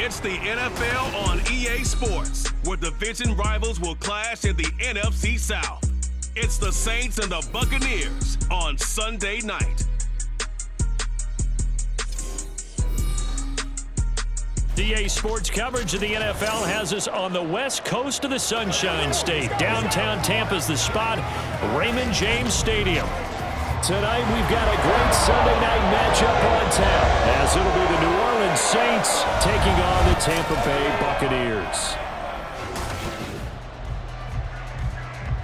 It's the NFL on EA Sports, where division rivals will clash in the NFC South. It's the Saints and the Buccaneers on Sunday night. EA Sports coverage of the NFL has us on the west coast of the Sunshine State. Downtown Tampa's the spot, Raymond James Stadium. Tonight we've got a great Sunday night matchup on tap, as it'll be the New Orleans Saints taking on the Tampa Bay Buccaneers.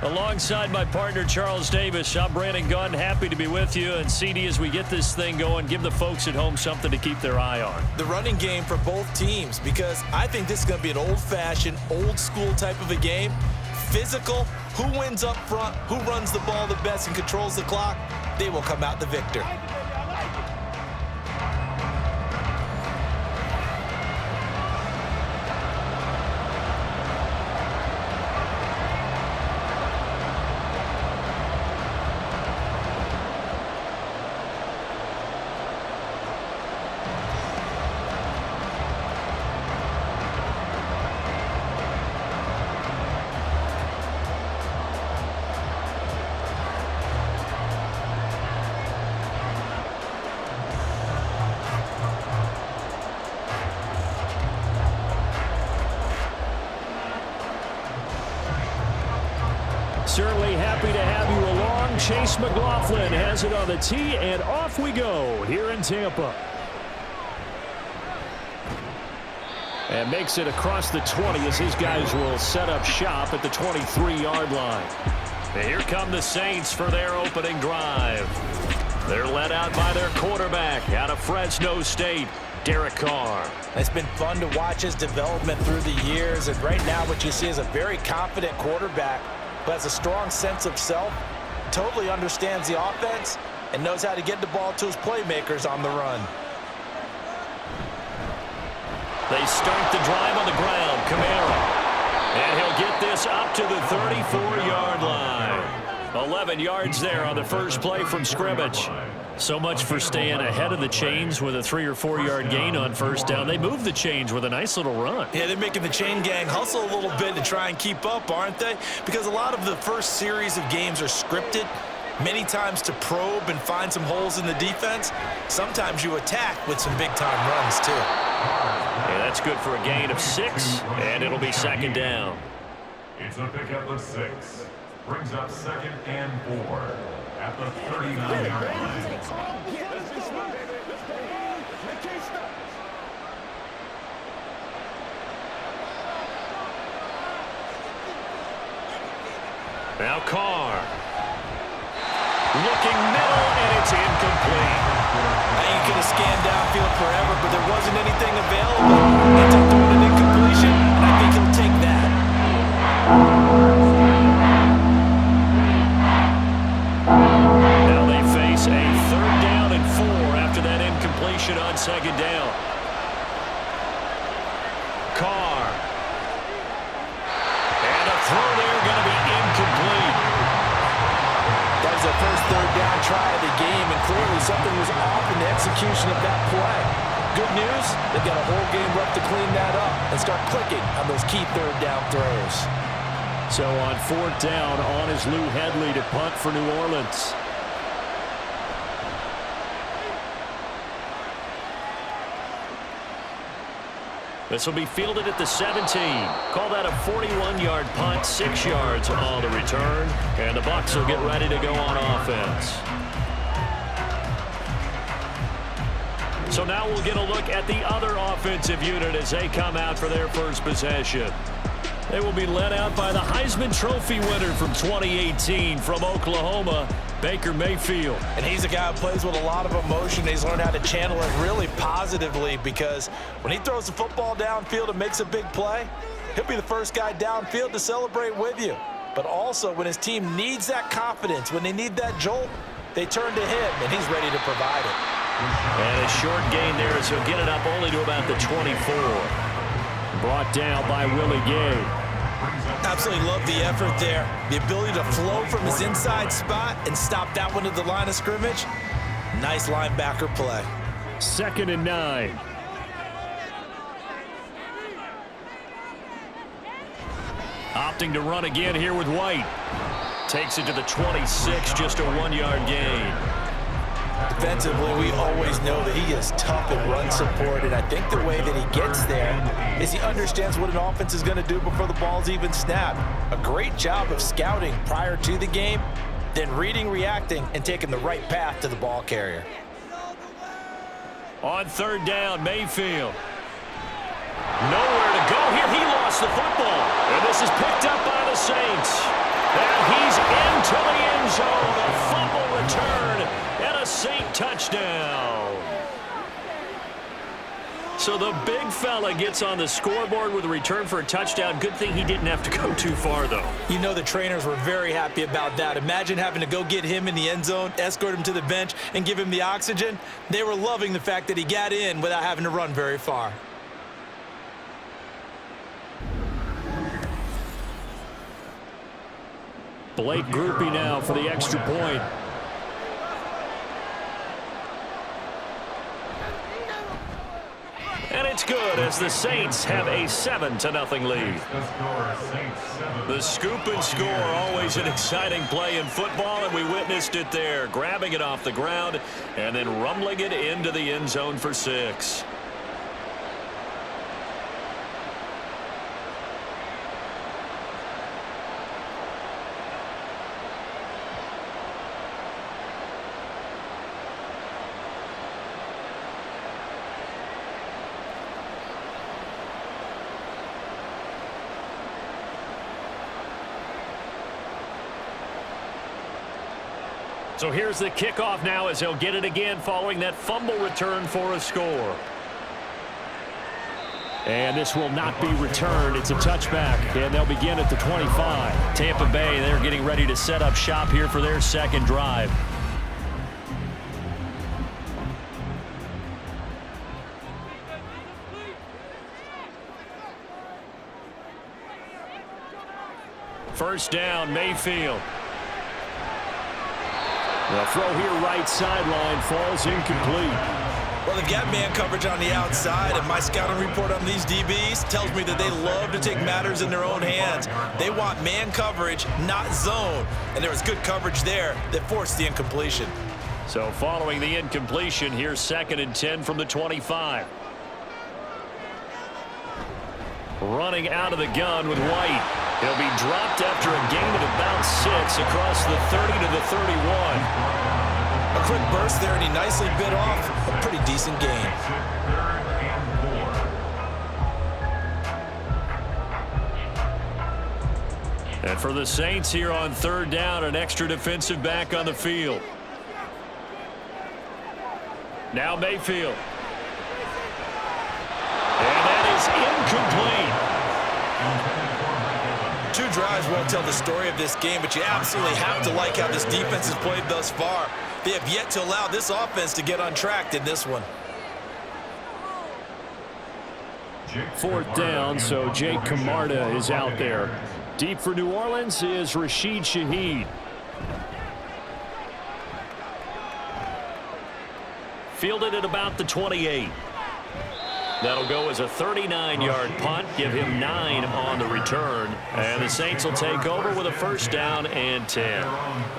Alongside my partner Charles Davis, I'm Brandon Gunn, happy to be with you. And CD, as we get this thing going, give the folks at home something to keep their eye on. The running game for both teams, because I think this is going to be an old-fashioned, old-school type of a game. Physical, who wins up front, who runs the ball the best and controls the clock, they will come out the victor. Certainly happy to have you along. Chase McLaughlin has it on the tee, and off we go here in Tampa. And makes it across the 20 as his guys will set up shop at the 23-yard line. And here come the Saints for their opening drive. They're led out by their quarterback out of Fresno State, Derek Carr. It's been fun to watch his development through the years, and right now what you see is a very confident quarterback who has a strong sense of self, totally understands the offense, and knows how to get the ball to his playmakers on the run. They start the drive on the ground. Kamara. And he'll get this up to the 34-yard line. 11 yards there on the first play from scrimmage. So much for staying ahead of the chains with a 3 or 4 yard gain on first down. They move the chains with a nice little run. Yeah, they're making the chain gang hustle a little bit to try and keep up, aren't they? Because a lot of the first series of games are scripted, many times to probe and find some holes in the defense. Sometimes you attack with some big-time runs, too. Yeah, that's good for a gain of 6, and it'll be second down. It's a pickup of 6. Brings up 2nd and 4 at the 39-yard line. Now Carr. Looking middle, and it's incomplete. Now you could have scanned downfield forever, but there wasn't anything available. Ends up doing an incompletion, and I think he'll take that. Now they face a 3rd down and 4 after that incompletion on 2nd down. Carr. And a throw there going to be incomplete. That was their first 3rd down try of the game, and clearly something was off in the execution of that play. Good news, they've got a whole game left to clean that up and start clicking on those key 3rd down throws. So on 4th down, on is Lou Hedley to punt for New Orleans. This will be fielded at the 17. Call that a 41-yard punt, 6 yards on the return. And the Bucs will get ready to go on offense. So now we'll get a look at the other offensive unit as they come out for their first possession. They will be led out by the Heisman Trophy winner from 2018 from Oklahoma, Baker Mayfield. And he's a guy who plays with a lot of emotion. He's learned how to channel it really positively, because when he throws the football downfield and makes a big play, he'll be the first guy downfield to celebrate with you. But also, when his team needs that confidence, when they need that jolt, they turn to him, and he's ready to provide it. And a short gain there as he'll get it up only to about the 24. Brought down by Willie Gay. Absolutely love the effort there. The ability to flow from his inside spot and stop that one at the line of scrimmage. Nice linebacker play. 2nd and 9. Opting to run again here with White. Takes it to the 26, just a 1-yard gain. Defensively, we always know that he is tough in run support, and I think the way that he gets there is he understands what an offense is going to do before the ball's even snapped. A great job of scouting prior to the game, then reading, reacting, and taking the right path to the ball carrier. On third down, Mayfield. Nowhere to go here. He lost the football, and this is picked up by the Saints. And he's into the end zone. A fumble return and a Saint touchdown. So the big fella gets on the scoreboard with a return for a touchdown. Good thing he didn't have to go too far, though. You know the trainers were very happy about that. Imagine having to go get him in the end zone, escort him to the bench, and give him the oxygen. They were loving the fact that he got in without having to run very far. Blake Groupie now for the extra point. And it's good as the Saints have a 7-0 lead. The scoop and score, always an exciting play in football, and we witnessed it there. Grabbing it off the ground and then rumbling it into the end zone for 6. So here's the kickoff now as he'll get it again following that fumble return for a score. And this will not be returned. It's a touchback, and they'll begin at the 25. Tampa Bay, they're getting ready to set up shop here for their second drive. First down, Mayfield. The throw here right sideline falls incomplete. Well, they've got man coverage on the outside, and my scouting report on these DBs tells me that they love to take matters in their own hands. They want man coverage, not zone, and there was good coverage there that forced the incompletion. So following the incompletion, here's 2nd and 10 from the 25. Running out of the gun with White. He'll be dropped after a gain of about 6 across the 30 to the 31. A quick burst there, and he nicely bit off a pretty decent gain. And for the Saints here on third down, an extra defensive back on the field. Now Mayfield. And that is incomplete. 2 drives won't tell the story of this game, but you absolutely have to like how this defense has played thus far. They have yet to allow this offense to get untracked in this one. 4th down, so Jake Camarda is out there. Deep for New Orleans is Rashid Shaheed. Fielded at about the 28. That'll go as a 39-yard punt, give him 9 on the return, and the Saints will take over with a first down and 10.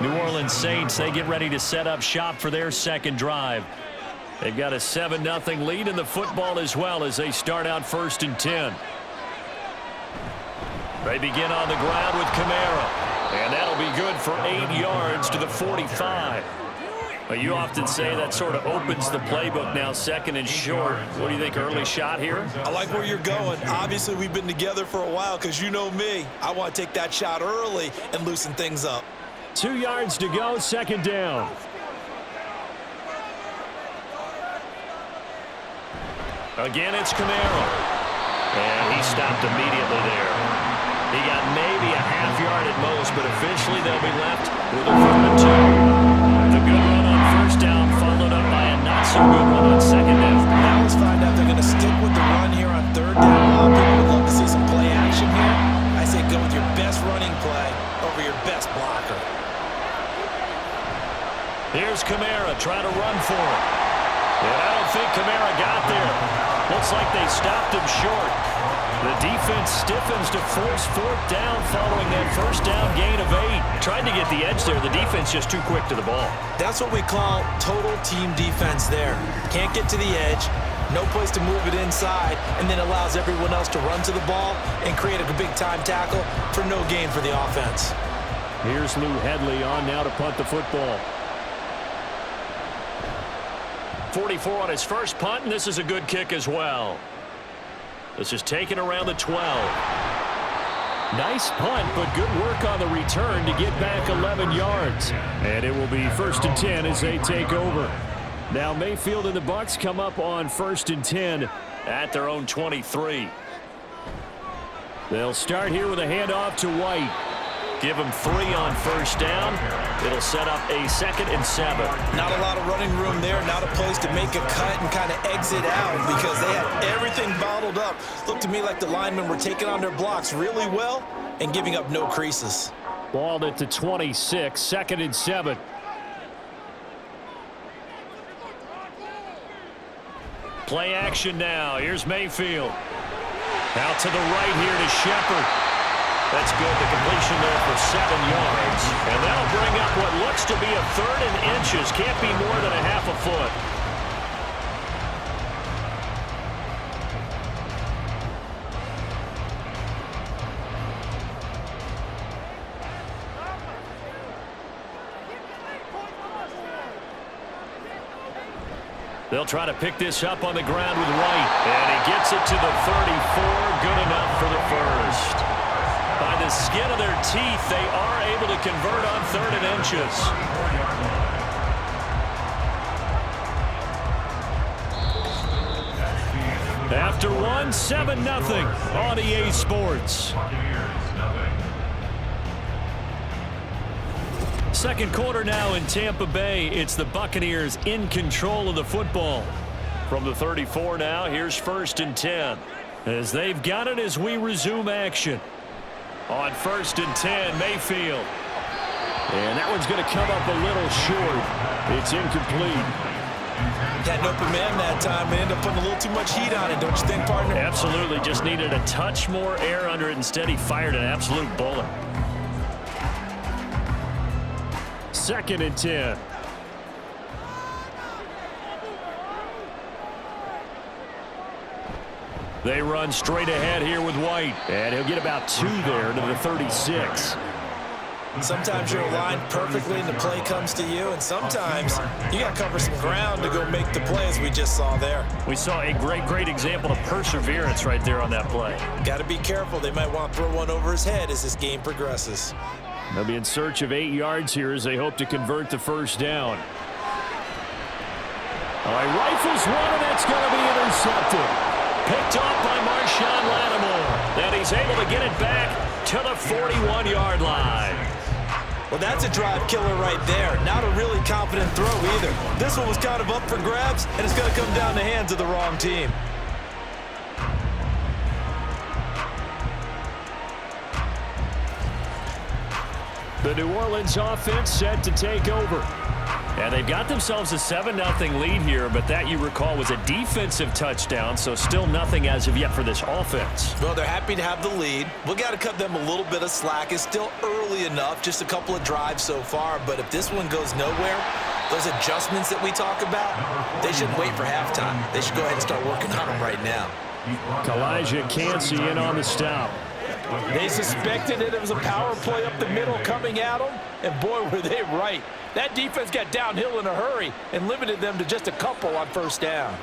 New Orleans Saints, they get ready to set up shop for their second drive. They've got a 7-0 lead in the football as well as they start out 1st and 10. They begin on the ground with Kamara, and that'll be good for 8 yards to the 45. Well, you often say that sort of opens the playbook now, 2nd and short. What do you think, early shot here? I like where you're going. Obviously, we've been together for a while because you know me. I want to take that shot early and loosen things up. 2 yards to go, 2nd down. Again, it's Kamara. And he stopped immediately there. He got maybe a half yard at most, but officially they'll be left with a 3rd and 2. The good run on first down followed up by a not-so-good one on 2nd down. Now let's find out they're going to stick with the run here on 3rd down. A lot of people would love to see some play action here. I say go with your best running play over your best blocker. Here's Kamara trying to run for it. And I don't think Kamara got there. Looks like they stopped him short. The defense stiffens to force fourth down following that first down gain of 8. Tried to get the edge there. The defense just too quick to the ball. That's what we call total team defense there. Can't get to the edge, no place to move it inside, and then allows everyone else to run to the ball and create a big-time tackle for no gain for the offense. Here's Lou Hedley on now to punt the football. 44 on his first punt, and this is a good kick as well. This is taken around the 12. Nice punt, but good work on the return to get back 11 yards. And it will be 1st and 10 as they take over. Now Mayfield and the Bucs come up on 1st and 10 at their own 23. They'll start here with a handoff to White. Give him 3 on first down. It'll set up a 2nd and 7. Not a lot of running room there, not a place to make a cut and kind of exit out because they had everything bottled up. Looked to me like the linemen were taking on their blocks really well and giving up no creases. Balled at the 26, 2nd and 7. Play action now. Here's Mayfield. Out to the right here to Shepard. That's good. The completion there for 7 yards. And that'll bring up what looks to be a 3rd and inches. Can't be more than a half a foot. They'll try to pick this up on the ground with White. And he gets it to the 34. Good enough for the first. By the skin of their teeth, they are able to convert on 3rd and inches. After 1, 7-0 on EA Sports. Second quarter now in Tampa Bay. It's the Buccaneers in control of the football. From the 34 now, here's 1st and 10. As they've got it as we resume action. On 1st and 10, Mayfield. And that one's going to come up a little short. It's incomplete. Had an open man that time and ended up putting a little too much heat on it, don't you think, partner? Absolutely. Just needed a touch more air under it. Instead, he fired an absolute bullet. 2nd and 10. They run straight ahead here with White. And he'll get about 2 there to the 36. Sometimes you're aligned perfectly and the play comes to you, and sometimes you got to cover some ground to go make the play, as we just saw there. We saw a great example of perseverance right there on that play. Got to be careful. They might want to throw one over his head as this game progresses. They'll be in search of 8 yards here as they hope to convert the first down. All right, rifles one, and that's going to be intercepted. Picked off by Marshawn Lattimore. And he's able to get it back to the 41-yard line. Well, that's a drive killer right there. Not a really confident throw either. This one was kind of up for grabs, and it's going to come down the hands of the wrong team. The New Orleans offense set to take over. And they've got themselves a 7-0 lead here, but that, you recall, was a defensive touchdown, so still nothing as of yet for this offense. Well, they're happy to have the lead. We got to cut them a little bit of slack. It's still early enough, just a couple of drives so far, but if this one goes nowhere, those adjustments that we talk about, they shouldn't wait for halftime. They should go ahead and start working on them right now. Kalijah Kancey in on the stop. They suspected it was a power play up the middle coming at them, and boy, were they right. That defense got downhill in a hurry and limited them to just a couple on first down.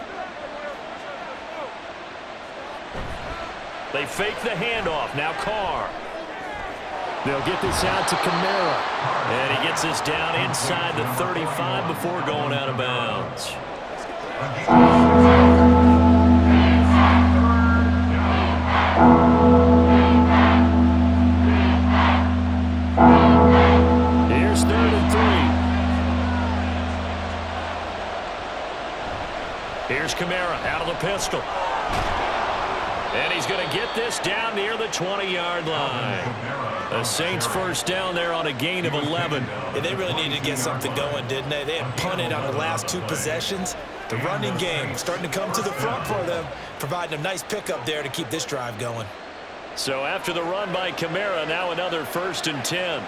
They fake the handoff. Now Carr. They'll get this out to Kamara. And he gets this down inside the 35 before going out of bounds. Here's 3rd and 3. Here's Kamara out of the pistol. And he's going to get this down near the 20-yard line. The Saints first down there on a gain of 11. Yeah, they really needed to get something going, didn't they? They had punted on the last 2 possessions. The running game starting to come to the front for them, providing a nice pickup there to keep this drive going. So after the run by Kamara, now another 1st and 10.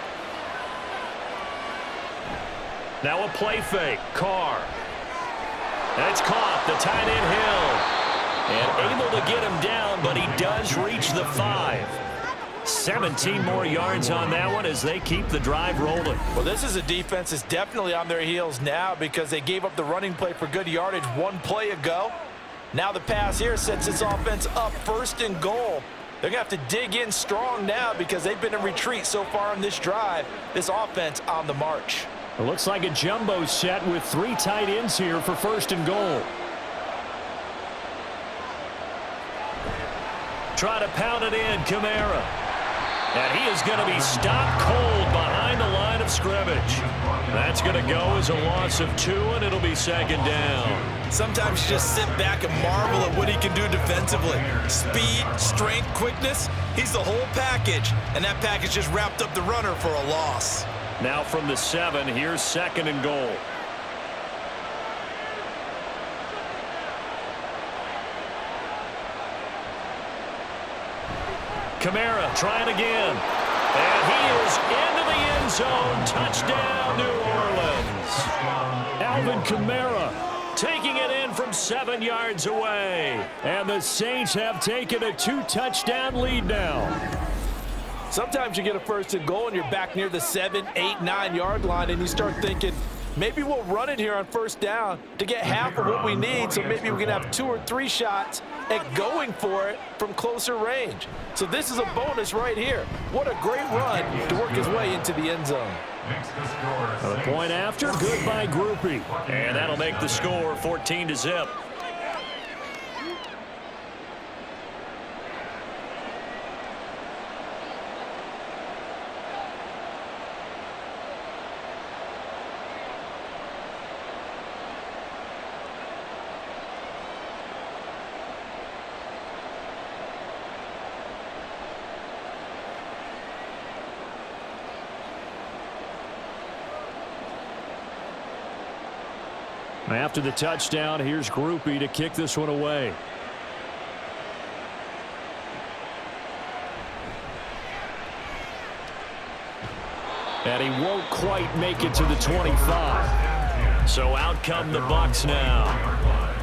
Now a play fake. Carr. That's caught. The tight end Hill. And able to get him down, but he does reach the 5. 17 more yards on that one as they keep the drive rolling. Well, this is a defense that's definitely on their heels now because they gave up the running play for good yardage 1 play ago. Now the pass here sets this offense up 1st and goal. They're going to have to dig in strong now because they've been in retreat so far in this drive. This offense on the march. It looks like a jumbo set with 3 tight ends here for 1st and goal. Try to pound it in, Kamara. And he is going to be stopped cold behind the line of scrimmage. That's going to go as a loss of 2, and it'll be 2nd down. Sometimes you just sit back and marvel at what he can do defensively. Speed, strength, quickness, he's the whole package. And that package just wrapped up the runner for a loss. Now from the 7, here's 2nd and goal. Kamara trying again. And he is into the end zone. Touchdown, New Orleans. Alvin Kamara taking it in from 7 yards away. And the Saints have taken a 2-touchdown lead now. Sometimes you get a 1st and goal and you're back near the 7, 8, 9 yard line and you start thinking, maybe we'll run it here on 1st down to get half of what we need, so maybe we can have 2 or 3 shots at going for it from closer range. So this is a bonus right here. What a great run to work his way into the end zone. A point after, good by Groupie. And that'll make the score 14-0. After the touchdown, here's Groupie to kick this one away. And he won't quite make it to the 25. So out come the Bucs now.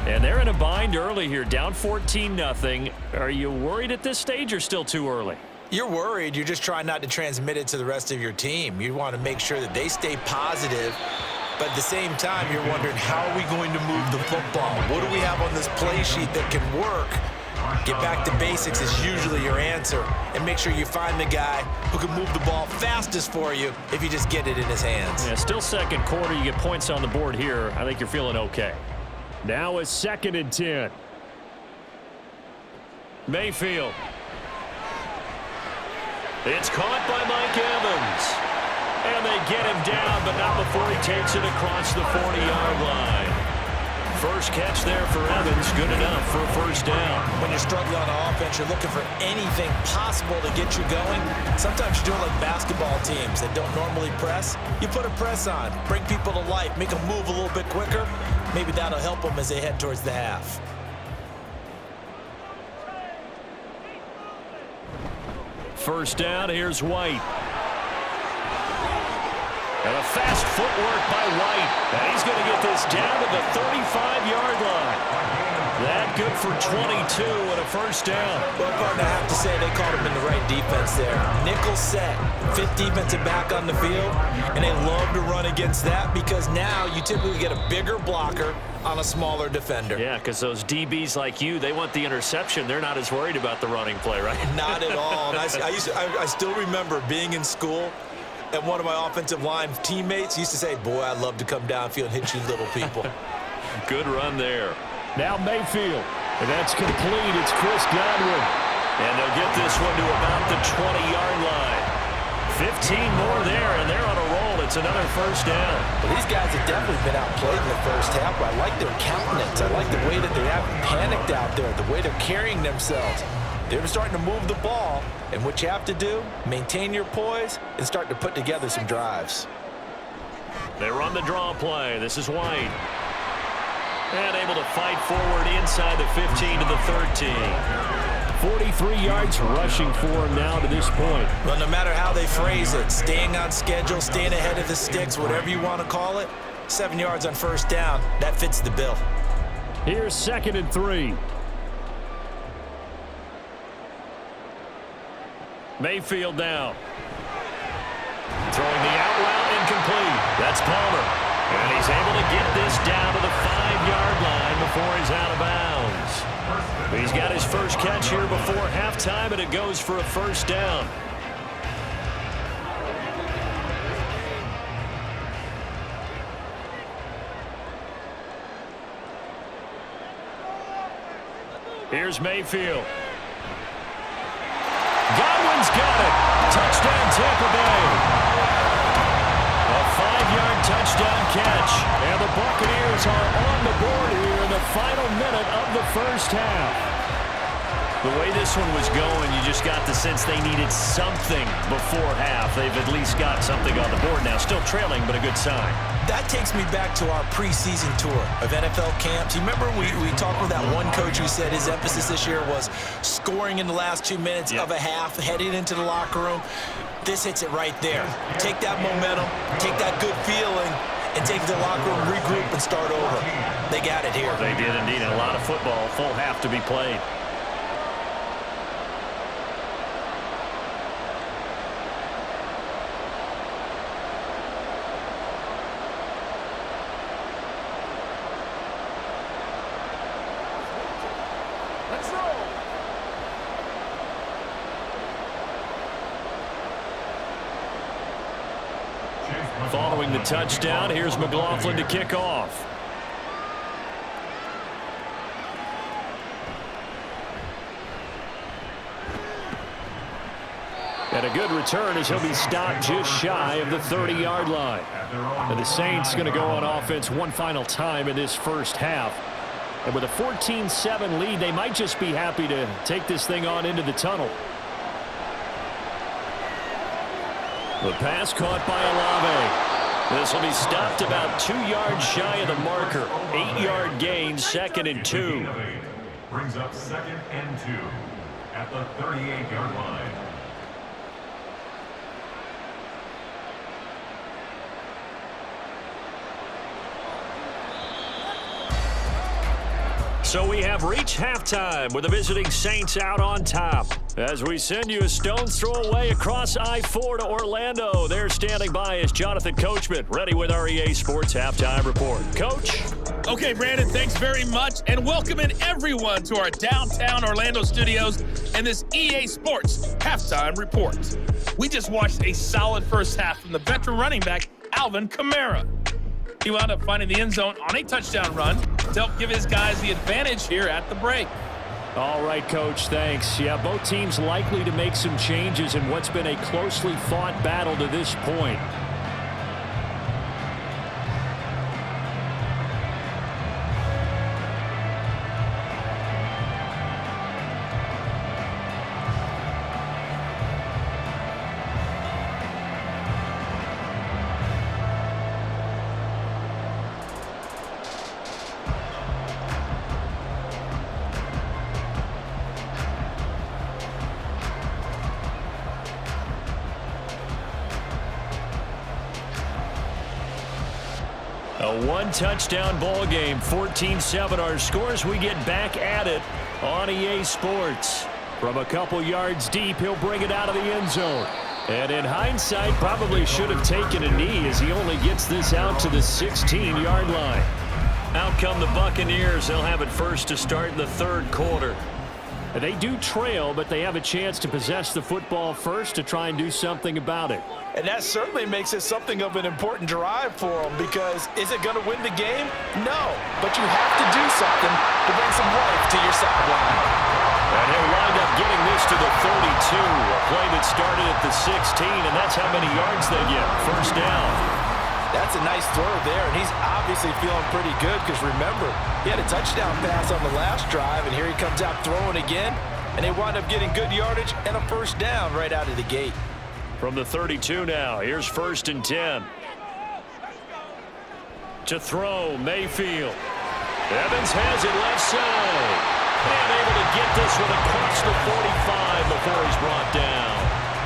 And they're in a bind early here, down 14-0. Are you worried at this stage or still too early? You're worried. You're just trying not to transmit it to the rest of your team. You want to make sure that they stay positive. But at the same time, you're wondering, how are we going to move the football? What do we have on this play sheet that can work? Get back to basics is usually your answer. And make sure you find the guy who can move the ball fastest for you if you just get it in his hands. Yeah, still 2nd quarter. You get points on the board here. I think you're feeling okay. Now a 2nd and 10. Mayfield. It's caught by Mike Evans. And they get him down, but not before he takes it across the 40-yard line. First catch there for Evans, good enough for a 1st down. When you're struggling on offense, you're looking for anything possible to get you going. Sometimes you're doing like basketball teams that don't normally press. You put a press on, bring people to life, make them move a little bit quicker. Maybe that'll help them as they head towards the half. First down, here's White. And a fast footwork by White. And he's going to get this down to the 35-yard line. That good for 22 and a 1st down. Well, partner, I have to say they caught him in the right defense there. Nickel set, 5th defensive back on the field, and they love to run against that because now you typically get a bigger blocker on a smaller defender. Yeah, because those DBs like you, they want the interception. They're not as worried about the running play, right? Not at all. And I still remember being in school, and one of my offensive line teammates used to say, boy, I'd love to come downfield and hit you little people. Good run there. Now Mayfield. And that's complete. It's Chris Godwin. And they'll get this one to about the 20-yard line. 15 more there, and they're on a roll. It's another 1st down. Well, these guys have definitely been outplayed in the 1st half, but I like their countenance. I like the way that they haven't panicked out there, the way they're carrying themselves. They're starting to move the ball, and what you have to do, maintain your poise and start to put together some drives. They run the draw play. This is White. And able to fight forward inside the 15 to the 13. 43 yards rushing for him now to this point. Well, no matter how they phrase it, staying on schedule, staying ahead of the sticks, whatever you want to call it, 7 yards on first down, that fits the bill. Here's 2nd and 3. Mayfield down. Throwing the out route incomplete. That's Palmer. And he's able to get this down to the 5-yard line before he's out of bounds. He's got his first catch here before halftime, and it goes for a first down. Here's Mayfield. Godwin's got it. Touchdown, Tampa Bay. A 5-yard touchdown catch. And the Buccaneers are on the board here in the final minute of the first half. The way this one was going, you just got the sense they needed something before half. They've at least got something on the board now. Still trailing, but a good sign. That takes me back to our preseason tour of NFL camps. You remember we talked with that one coach who said his emphasis this year was scoring in the last 2 minutes of a half, heading into the locker room. This hits it right there. Take that momentum, take that good feeling, and take it to the locker room, regroup, and start over. They got it here. They did indeed. A lot of football, full half to be played. Following the touchdown, here's McLaughlin to kick off. And a good return as he'll be stopped just shy of the 30-yard line. And the Saints going to go on offense one final time in this first half. And with a 14-7 lead, they might just be happy to take this thing on into the tunnel. The pass caught by Olave. This will be stopped about 2 yards shy of the marker. 8-yard gain, 2nd and 2. Brings up 2nd and 2 at the 38-yard line. So we have reached halftime with the visiting Saints out on top. As we send you a stone's throw away across I-4 to Orlando. There standing by is Jonathan Coachman, ready with our EA Sports Halftime Report. Coach? Okay, Brandon, thanks very much, and welcome in everyone to our downtown Orlando studios and this EA Sports Halftime Report. We just watched a solid first half from the veteran running back, Alvin Kamara. He wound up finding the end zone on a touchdown run to help give his guys the advantage here at the break. All right, Coach, thanks. Yeah, both teams likely to make some changes in what's been a closely fought battle to this point. A one-touchdown ball game, 14-7 our scores. We get back at it on EA Sports. From a couple yards deep, he'll bring it out of the end zone. And in hindsight, probably should have taken a knee as he only gets this out to the 16-yard line. Out come the Buccaneers. They'll have it first to start in the third quarter. They do trail, but they have a chance to possess the football first to try and do something about it. And that certainly makes it something of an important drive for them, because is it going to win the game? No, but you have to do something to bring some life to your sideline. And he'll wind up getting this to the 32, a play that started at the 16, and that's how many yards they get. First down. That's a nice throw there, and he's obviously feeling pretty good because, remember, he had a touchdown pass on the last drive, and here he comes out throwing again. and they wind up getting good yardage and a first down right out of the gate. From the 32 now, here's 1st and 10. To throw, Mayfield. Evans has it left side. And able to get this one across the 45 before he's brought down.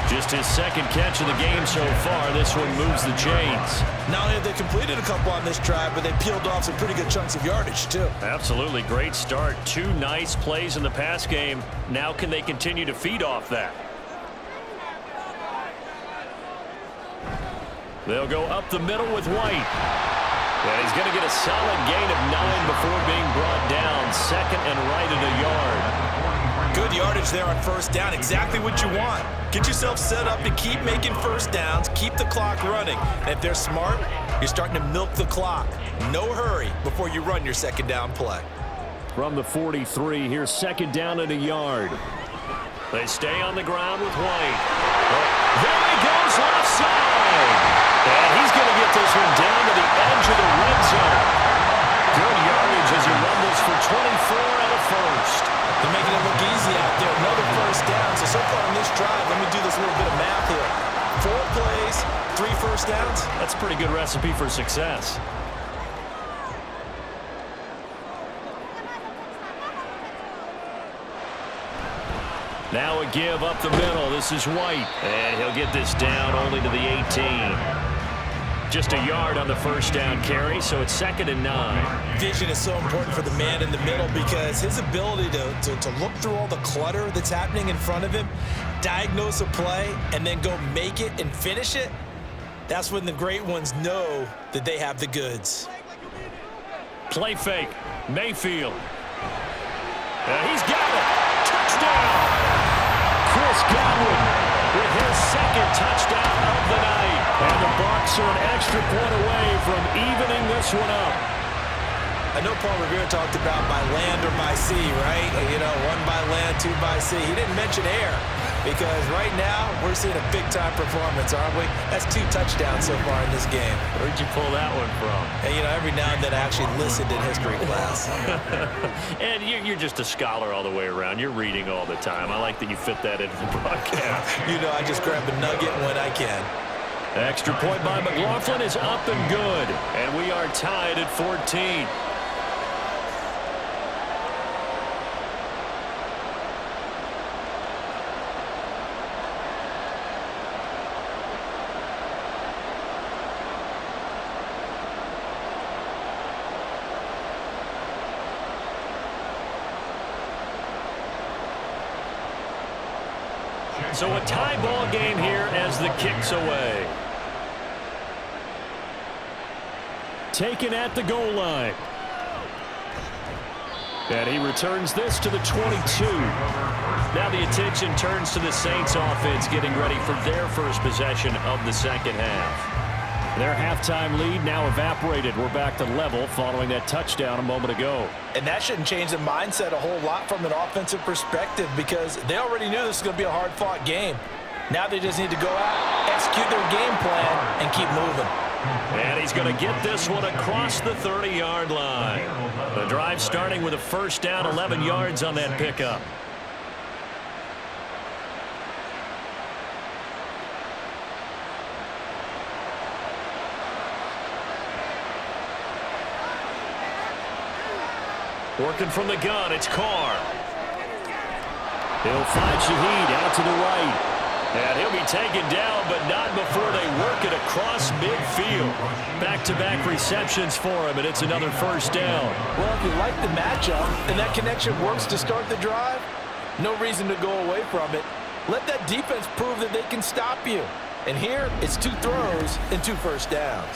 Just his second catch of the game so far. This one moves the chains. Not only have they completed a couple on this drive, but they peeled off some pretty good chunks of yardage, too. Absolutely great start. 2 nice plays in the pass game. Now can they continue to feed off that? They'll go up the middle with White. And he's going to get a solid gain of 9 before being brought down. 2nd and right at a yard. Good yardage there on first down. Exactly what you want. Get yourself set up to keep making first downs. Keep the clock running. And if they're smart, you're starting to milk the clock. No hurry before you run your second down play. From the 43, here's 2nd down at a yard. They stay on the ground with White. There he goes left side. And he's going to get this one down to the edge of the red zone. Good yardage as he rumbles for 24 and a first. They're making it look easy out there. Another first down. So far on this drive, let me do this little bit of math here. 4 plays, 3 first downs. That's a pretty good recipe for success. Now a give up the middle. This is White. And he'll get this down only to the 18. Just a yard on the first down carry, so it's 2nd and 9. Vision is so important for the man in the middle because his ability to look through all the clutter that's happening in front of him, diagnose a play, and then go make it and finish it, that's when the great ones know that they have the goods. Play fake. Mayfield. He's got it. Touchdown. Chris Godwin with his 2nd touchdown of the night. And the Bucs are an extra point away from evening this one up. I know Paul Revere talked about by land or by sea, right? You know, 1 by land, 2 by sea. He didn't mention air because right now we're seeing a big-time performance, aren't we? That's 2 touchdowns so far in this game. Where'd you pull that one from? And, you know, every now and then I actually listened in history class. And you're just a scholar all the way around. You're reading all the time. I like that you fit that into the broadcast. You know, I just grab a nugget when I can. Extra point by McLaughlin is up and good. And we are tied at 14. So a tie ball game here as the kick's away. Taken at the goal line. And he returns this to the 22. Now the attention turns to the Saints offense getting ready for their first possession of the second half. Their halftime lead now evaporated. We're back to level following that touchdown a moment ago. And that shouldn't change the mindset a whole lot from an offensive perspective because they already knew this was going to be a hard-fought game. Now they just need to go out, execute their game plan, and keep moving. And he's going to get this one across the 30-yard line. The drive starting with a first down, 11 yards on that pickup. Working from the gun, it's Carr. He'll find Shaheed out to the right. And he'll be taken down, but not before they work it across midfield. Back-to-back receptions for him, and it's another first down. Well, if you like the matchup and that connection works to start the drive, no reason to go away from it. Let that defense prove that they can stop you. And here, it's 2 throws and 2 first downs.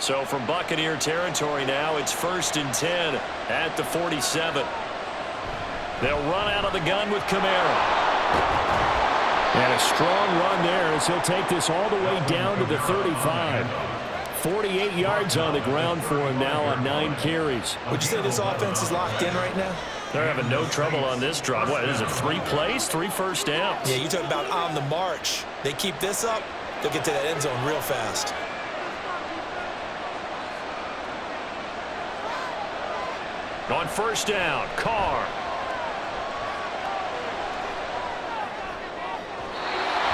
So from Buccaneer territory now, it's 1st and 10 at the 47. They'll run out of the gun with Kamara. And a strong run there as he'll take this all the way down to the 35. 48 yards on the ground for him now on 9 carries. Would you say this offense is locked in right now? They're having no trouble on this drive. What is it, 3 plays, 3 first downs? Yeah, you talk about on the march. They keep this up, they'll get to that end zone real fast. On first down, Carr.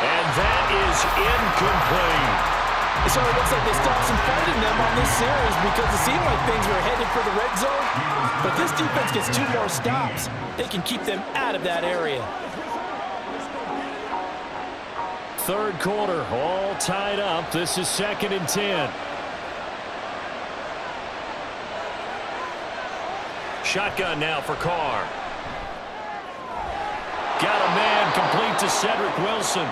And that is incomplete. So it looks like they stopped some fighting them on this series because it seemed like things were headed for the red zone. But this defense gets 2 more stops. They can keep them out of that area. Third quarter, all tied up. This is 2nd and 10. Shotgun now for Carr. Got a man complete to Cedric Wilson.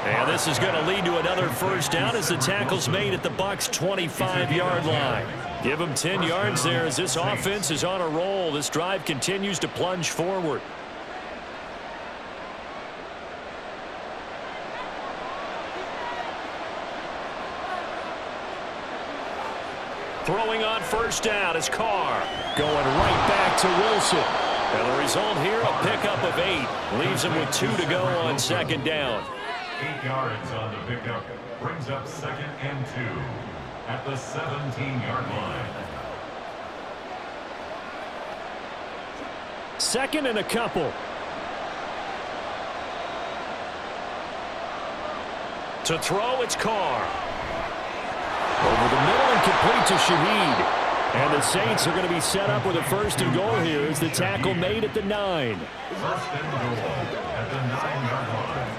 And this is going to lead to another first down as the tackle's made at the Bucs' 25-yard line. Give them 10 yards there as this offense is on a roll. This drive continues to plunge forward. Throwing on first down is Carr. Going right back to Wilson. And the result here, a pickup of 8. Leaves him with 2 to go on 2nd down. 8 yards on the pickup. Brings up 2nd and 2 at the 17-yard line. 2nd and a couple. To throw, it's Carr. Over the middle and complete to Shaheed. And the Saints are going to be set up with a 1st and goal here as the tackle made at the 9. 1st and goal at the 9-yard line.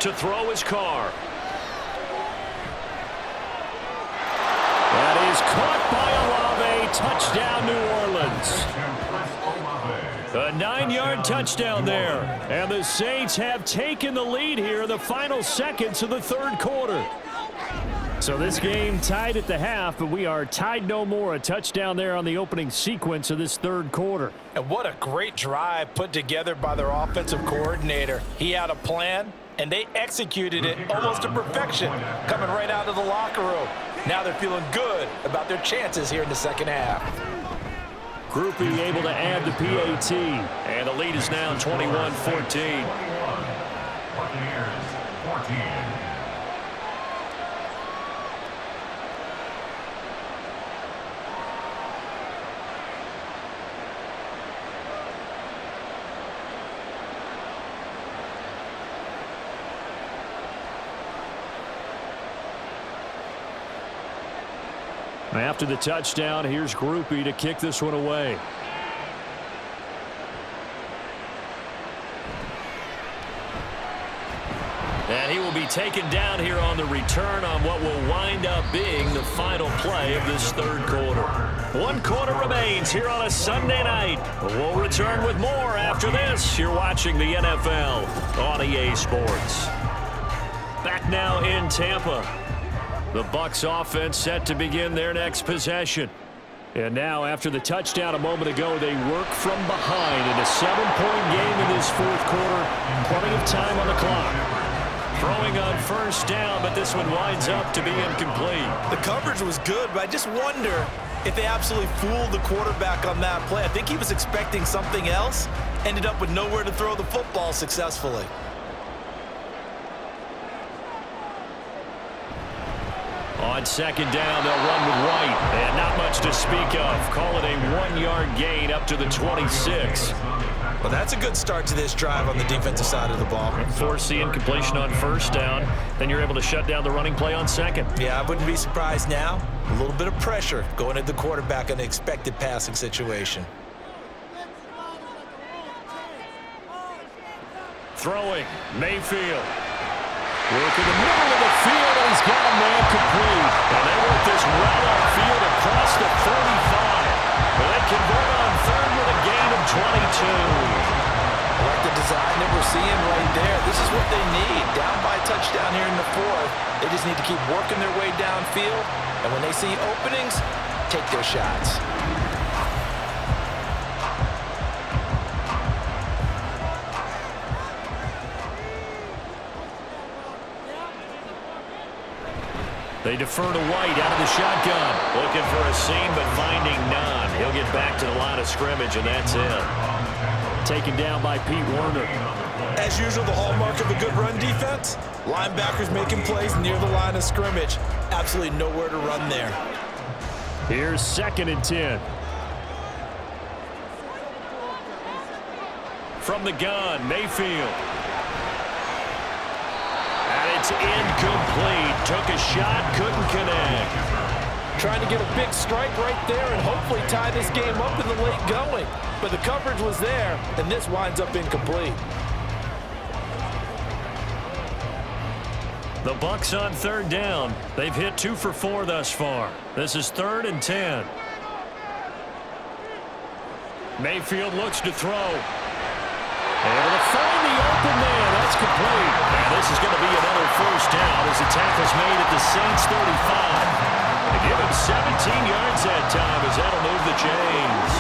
To throw is Carr. That is caught by Olave. Touchdown, New Orleans. A 9-yard touchdown there. And the Saints have taken the lead here in the final seconds of the 3rd quarter. So this game tied at the half, but we are tied no more. A touchdown there on the opening sequence of this 3rd quarter. And what a great drive put together by their offensive coordinator. He had a plan, and they executed it almost to perfection, coming right out of the locker room. Now they're feeling good about their chances here in the 2nd half. Groupie able to add the PAT. And the lead is now 21-14. Buccaneers 14. After the touchdown, here's Groupie to kick this one away. And he will be taken down here on the return on what will wind up being the final play of this 3rd quarter. 1 quarter remains here on a Sunday night. We'll return with more after this. You're watching the NFL on EA Sports. Back now in Tampa. The Bucs offense set to begin their next possession. And now, after the touchdown a moment ago, they work from behind in a 7-point game in this 4th quarter. Plenty of time on the clock. Throwing on first down, but this one winds up to be incomplete. The coverage was good, but I just wonder if they absolutely fooled the quarterback on that play. I think he was expecting something else. Ended up with nowhere to throw the football successfully. On 2nd down, they'll run with White. And not much to speak of. Call it a 1-yard gain up to the 26. Well, that's a good start to this drive on the defensive side of the ball. Force the incompletion on first down. Then you're able to shut down the running play on 2nd. Yeah, I wouldn't be surprised now. A little bit of pressure going at the quarterback in the expected passing situation. Throwing, Mayfield. Work in the middle of the field, and he's got a man complete. And they work this well upfield across the 35. But they convert on 3rd with a gain of 22. I like the design that we're seeing right there. This is what they need. Down by a touchdown here in the 4th. They just need to keep working their way downfield. And when they see openings, take their shots. They defer to White out of the shotgun. Looking for a seam, but finding none. He'll get back to the line of scrimmage, and that's it. taken down by Pete Werner. As usual, the hallmark of a good run defense, linebackers making plays near the line of scrimmage. Absolutely nowhere to run there. Here's 2nd and 10. From the gun, Mayfield. And it's incomplete. Took a shot, couldn't connect. Trying to get a big strike right there and hopefully tie this game up in the late going. But the coverage was there, and this winds up incomplete. The Bucs on 3rd down. They've hit 2 for 4 thus far. This is 3rd and 10. Mayfield looks to throw. Able to find the open man. That's complete. And this is going to be another 1st down as the tackle's made at the Saints 35. They give him 17 yards that time as that'll move the chains.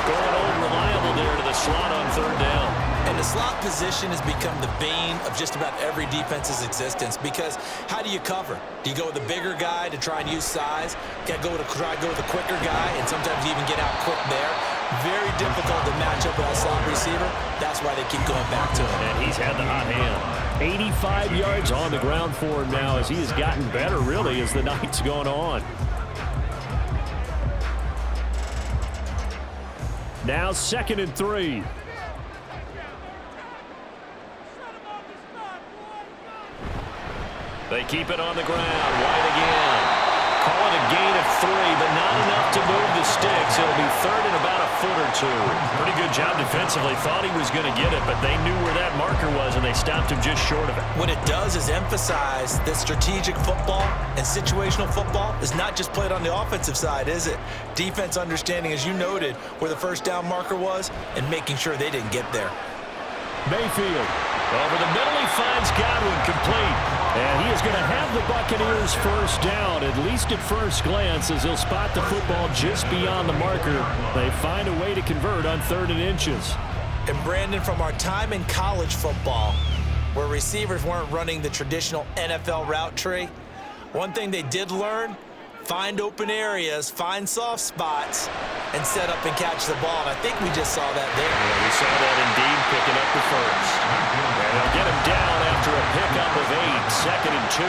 Going old reliable there to the slot on 3rd down. And the slot position has become the bane of just about every defense's existence because how do you cover? Do you go with the bigger guy to try and use size? Try to go with the quicker guy, and sometimes you even get out quick there. Very difficult to match up with that slot receiver. That's why they keep going back to him. And he's had the hot hand. 85 yards on the ground for him now as he has gotten better, really, as the night's gone on. Now 2nd and 3. They keep it on the ground. White again. Call it a gain of 3, but not enough to move the sticks. It'll be 3rd and about a foot or 2. Pretty good job defensively. Thought he was going to get it, but they knew where that marker was, and they stopped him just short of it. What it does is emphasize that strategic football and situational football is not just played on the offensive side, is it? Defense understanding, as you noted, where the 1st down marker was and making sure they didn't get there. Mayfield. Over the middle, he finds Godwin complete. And he is going to have the Buccaneers 1st down, at least at first glance, as he'll spot the football just beyond the marker. They find a way to convert on 3rd and inches. And Brandon, from our time in college football, where receivers weren't running the traditional NFL route tree, one thing they did learn, find open areas, find soft spots, and set up and catch the ball. And I think we just saw that there. Yeah, we saw that indeed, picking up the 1st. And they'll get him down after a pickup of 8, 2nd and 2.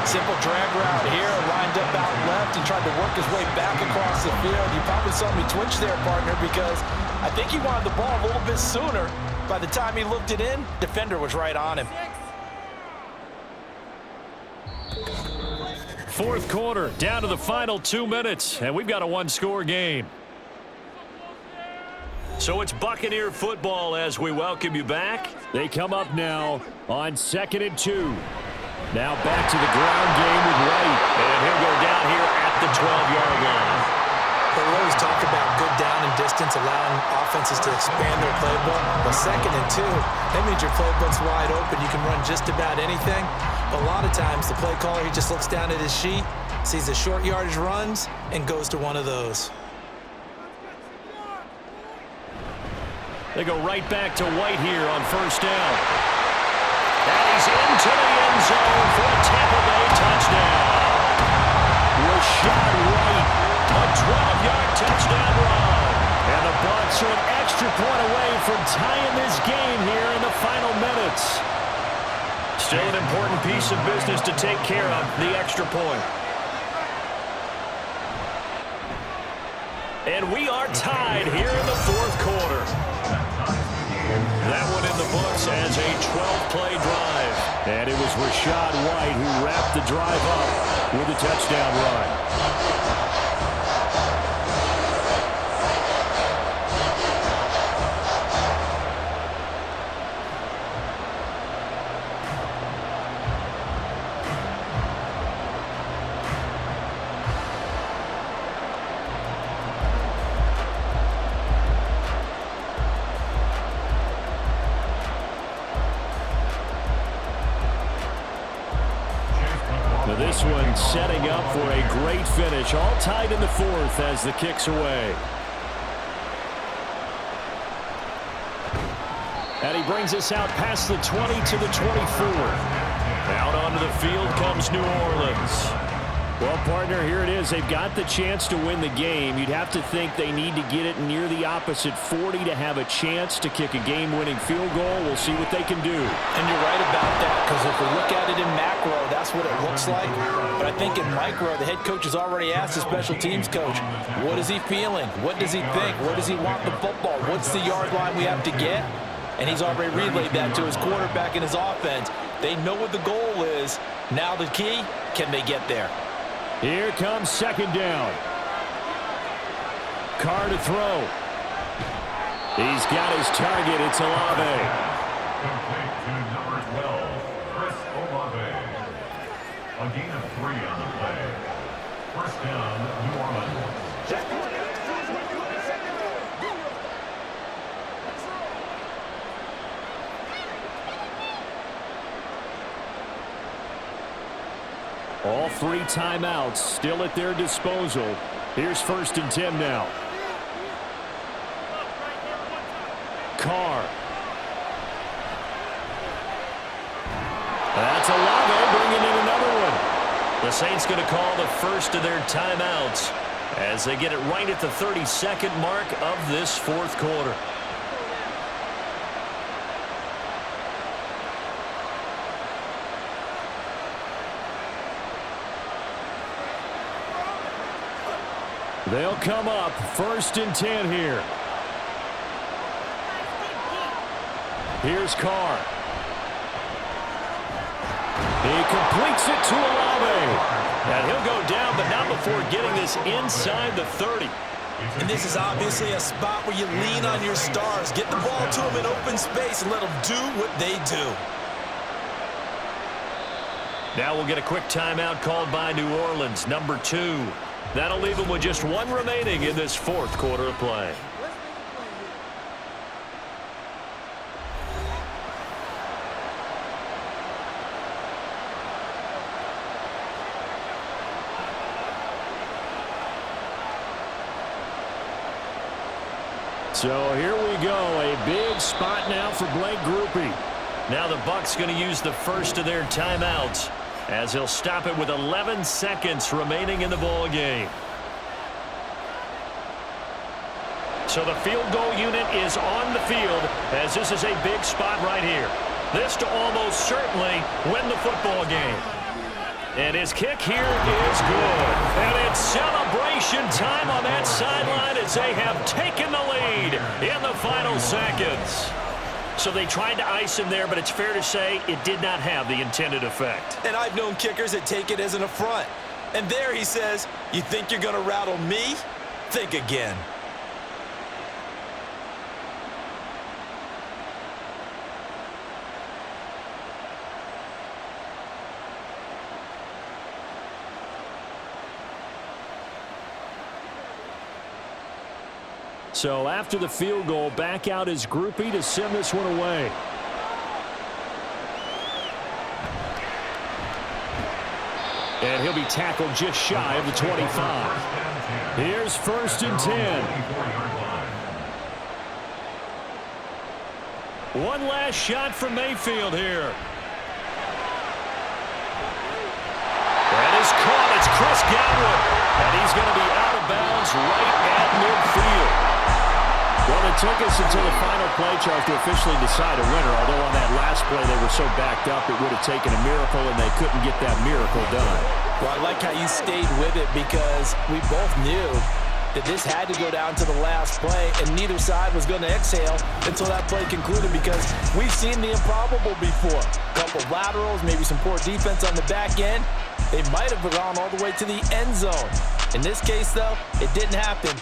Simple drag route here, lined up out left and tried to work his way back across the field. You probably saw me twitch there, partner, because I think he wanted the ball a little bit sooner. By the time he looked it in, defender was right on him. 4th quarter, down to the final 2 minutes, and we've got a 1-score game. So it's Buccaneer football as we welcome you back. They come up now on 2nd and 2. Now back to the ground game with White. And he'll go down here at the 12-yard line. But we always talk about good down and distance, allowing offenses to expand their playbook. But 2nd and 2, that means your playbook's wide open. You can run just about anything. But a lot of times, the play caller, he just looks down at his sheet, sees the short yardage runs, and goes to one of those. They go right back to White here on 1st down. And he's into the end zone for a Tampa Bay touchdown. Rashad White, a 12-yard touchdown run. And the Bucs are an extra point away from tying this game here in the final minutes. Still an important piece of business to take care of, the extra point. And we are tied here in the 4th quarter. That one in the books as a 12-play drive. And it was Rashad White who wrapped the drive up with a touchdown run. This one setting up for a great finish. All tied in the 4th as the kick's away. And he brings us out past the 20 to the 24. Out onto the field comes New Orleans. Well, partner, here it is. They've got the chance to win the game. You'd have to think they need to get it near the opposite 40 to have a chance to kick a game-winning field goal. We'll see what they can do. And you're right about that, because if we look at it in macro, that's what it looks like. But I think in micro, the head coach has already asked the special teams coach, what is he feeling? What does he think? Where does he want the football? What's the yard line we have to get? And he's already relayed that to his quarterback and his offense. They know what the goal is. Now the key, can they get there? Here comes second down. Carr to throw. He's got his target. It's Olave. Complete to number 12, Chris Olave. A gain of 3 on the play. First down, New Orleans. All 3 timeouts still at their disposal. Here's first and 10 now. Carr. That's Olave bringing in another one. The Saints going to call the first of their timeouts as they get it right at the 32nd mark of this fourth quarter. They'll come up first and 10 here. Here's Carr. He completes it to Olave. And he'll go down, but not before getting this inside the 30. And this is obviously a spot where you lean on your stars. Get the ball to them in open space and let them do what they do. Now we'll get a quick timeout called by New Orleans, number 2. That'll leave them with just 1 remaining in this fourth quarter of play. So here we go, a big spot now for Blake Grupe. Now the Bucs going to use the first of their timeouts, as he'll stop it with 11 seconds remaining in the ball game. So the field goal unit is on the field, as this is a big spot right here. This to almost certainly win the football game. And his kick here is good. And it's celebration time on that sideline as they have taken the lead in the final seconds. So they tried to ice him there, but it's fair to say it did not have the intended effect. And I've known kickers that take it as an affront. And there he says, you think you're going to rattle me? Think again. So after the field goal, back out is Grupe to send this one away. And he'll be tackled just shy of the 25. Here's first and 10. One last shot from Mayfield here. That is caught. It's Chris Godwin. And he's going to be out of bounds right at midfield. Well, it took us until the final play charge to officially decide a winner, although on that last play they were so backed up it would have taken a miracle, and they couldn't get that miracle done. Well, I like how you stayed with it, because we both knew that this had to go down to the last play, and neither side was going to exhale until that play concluded, because we've seen the improbable before. A couple laterals, maybe some poor defense on the back end. They might have gone all the way to the end zone. In this case, though, it didn't happen.